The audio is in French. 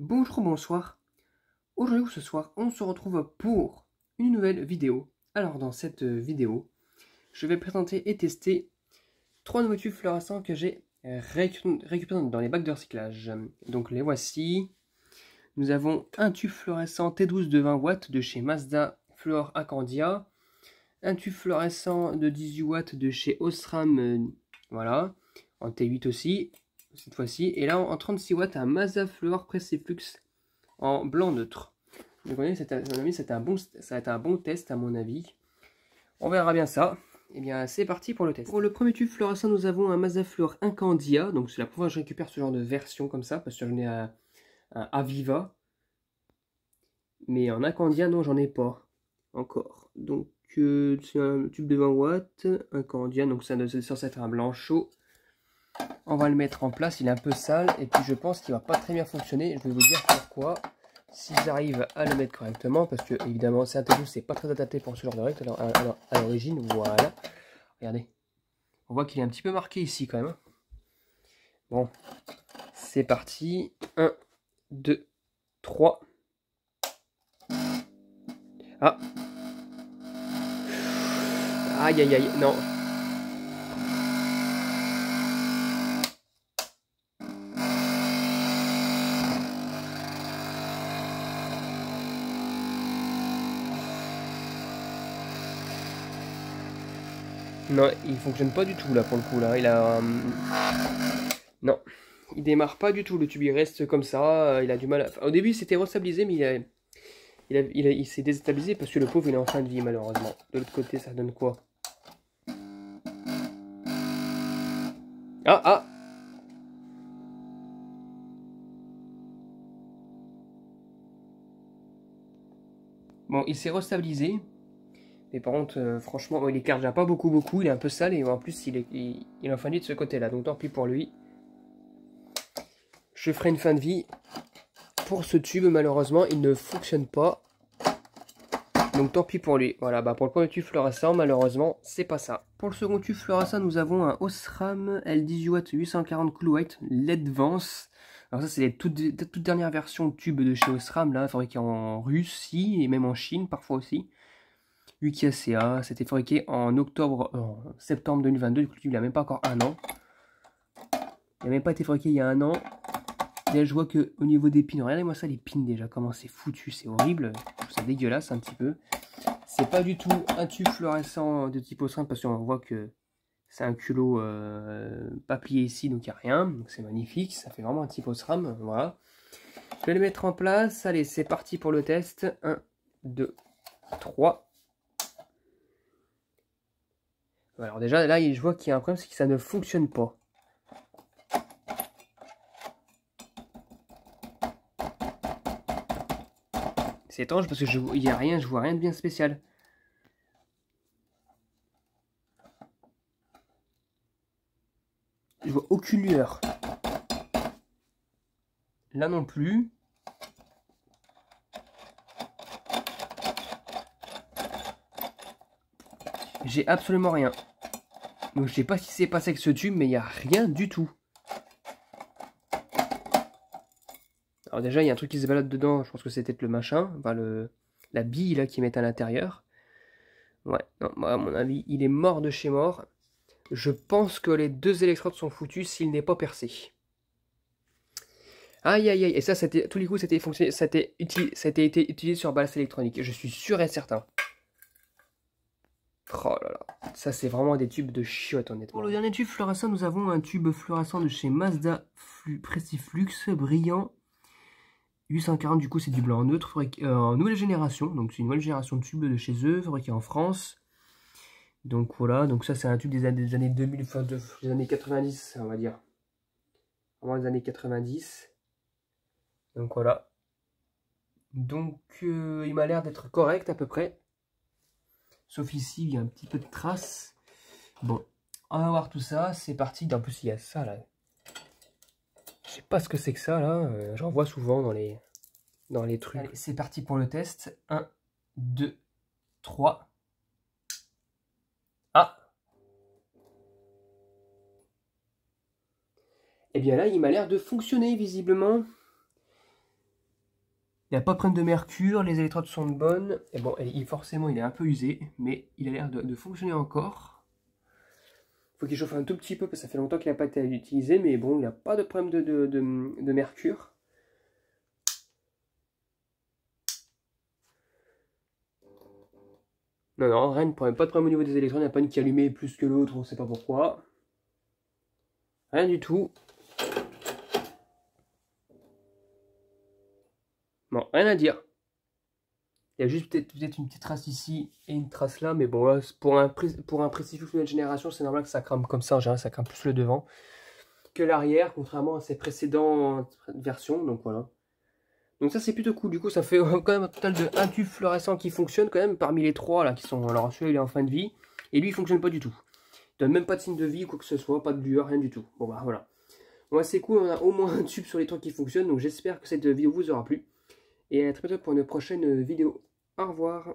Bonjour, bonsoir. Aujourd'hui ou ce soir, on se retrouve pour une nouvelle vidéo. Alors dans cette vidéo, je vais présenter et tester 3 nouveaux tubes fluorescents que j'ai récupérés dans les bacs de recyclage. Donc les voici. Nous avons un tube fluorescent T12 de 20 watts de chez Mazda Fluor Acandia. Un tube fluorescent de 18 watts de chez Osram, voilà, en T8 aussi, cette fois-ci. Et là en 36 watts, un Mazda Fluor Pressiflux en blanc neutre. Donc vous voyez, ça va être un bon test à mon avis. On verra bien ça. Et bien c'est parti pour le test. Pour le premier tube fluorescent, nous avons un Mazda Fluor Incandia. Donc c'est la première fois que je récupère ce genre de version comme ça, parce que j'en ai un Aviva. Mais en Incandia, non, j'en ai pas encore. Donc c'est un tube de 20 watts, Incandia, donc ça c'est censé être un blanc chaud. On va le mettre en place, il est un peu sale, et puis je pense qu'il va pas très bien fonctionner. Je vais vous dire pourquoi. Si j'arrive à le mettre correctement, parce que évidemment c'est un T12, c'est pas très adapté pour ce genre de règle à l'origine. Voilà, regardez, on voit qu'il est un petit peu marqué ici quand même. Bon, c'est parti. 1, 2, 3. Ah, aïe aïe aïe, non. Non, il fonctionne pas du tout là pour le coup là. Il a non, il démarre pas du tout. Le tube il reste comme ça. Il a du mal. Enfin, au début c'était restabilisé, mais il s'est déstabilisé parce que le pauvre il est en fin de vie malheureusement. De l'autre côté ça donne quoi? Ah ah. Bon, il s'est restabilisé. Mais par contre, franchement, il écarte déjà pas beaucoup. Il est un peu sale et en plus, il est en fin de vie de ce côté-là. Donc tant pis pour lui. Je ferai une fin de vie. Pour ce tube, malheureusement, il ne fonctionne pas. Donc tant pis pour lui. Voilà, bah pour le premier tube fluorescent, malheureusement, c'est pas ça. Pour le second tube fluorescent, nous avons un Osram L18 840 Cool White LED Vance. Alors ça, c'est les toutes dernières versions de tubes de chez Osram, là, fabriquées en Russie et même en Chine, parfois aussi. UKCA, c'était fabriqué en septembre 2022, du coup il n'a même pas encore un an. Il n'a même pas été fabriqué il y a un an. Là je vois que au niveau des pins, regardez-moi ça les pins déjà, comment c'est foutu, c'est horrible. Je trouve ça dégueulasse un petit peu. C'est pas du tout un tube fluorescent de type Osram parce qu'on voit que c'est un culot pas plié ici, donc il n'y a rien. Donc c'est magnifique, ça fait vraiment un type Osram, voilà. Je vais le mettre en place, allez c'est parti pour le test. 1, 2, 3. Alors déjà, là, je vois qu'il y a un problème, c'est que ça ne fonctionne pas. C'est étrange parce que je vois rien de bien spécial. Je vois aucune lueur. Là non plus. J'ai absolument rien. Donc je sais pas ce qui s'est passé avec ce tube, mais il n'y a rien du tout. Alors déjà, il y a un truc qui se balade dedans, je pense que c'est peut-être le machin, enfin la bille là qu'ils mettent à l'intérieur. Ouais, non, à mon avis, il est mort de chez mort. Je pense que les deux électrodes sont foutus s'il n'est pas percé. Aïe aïe aïe, et ça, tous les coups, ça a été utilisé sur ballast électronique, je suis sûr et certain. Oh là là, ça c'est vraiment des tubes de chiottes honnêtement. Pour le dernier tube fluorescent, nous avons un tube fluorescent de chez Mazda Pressiflux brillant 840, du coup c'est du blanc neutre, en nouvelle génération, donc c'est une nouvelle génération de tubes de chez eux, fabriqué en France. Donc voilà, donc ça c'est un tube des années 2000, enfin des années 90 on va dire. Vraiment des années 90. Donc voilà. Donc il m'a l'air d'être correct à peu près. Sauf ici, il y a un petit peu de traces. Bon, on va voir tout ça. C'est parti. En plus, il y a ça là. Je sais pas ce que c'est que ça là. J'en vois souvent dans les trucs. Allez, c'est parti pour le test. 1, 2, 3. Ah! Et bien là, il m'a l'air de fonctionner visiblement. Il n'y a pas de problème de mercure, les électrodes sont bonnes. Et bon, forcément, il est un peu usé, mais il a l'air de fonctionner encore. Il faut qu'il chauffe un tout petit peu, parce que ça fait longtemps qu'il n'a pas été utilisé, mais bon, il n'y a pas de problème de mercure. Non, non, rien de problème. Pas de problème au niveau des électrodes, il n'y a pas une qui est allumée plus que l'autre, on ne sait pas pourquoi. Rien du tout. Non, rien à dire. Il y a juste peut-être une petite trace ici et une trace là, mais bon, là, pour un Prestige nouvelle génération, c'est normal que ça crame comme ça. En général, ça crame plus le devant que l'arrière, contrairement à ses précédentes versions. Donc voilà. Donc ça, c'est plutôt cool. Du coup, ça fait quand même un total de 1 tube fluorescent qui fonctionne quand même parmi les 3 là qui sont. Alors celui-là, il est en fin de vie et lui, il fonctionne pas du tout. Il donne même pas de signe de vie, quoi que ce soit, pas de lueur, rien du tout. Bon bah voilà. Bon, c'est cool, on a au moins un tube sur les 3 qui fonctionnent. Donc j'espère que cette vidéo vous aura plu. Et à très bientôt pour une prochaine vidéo. Au revoir.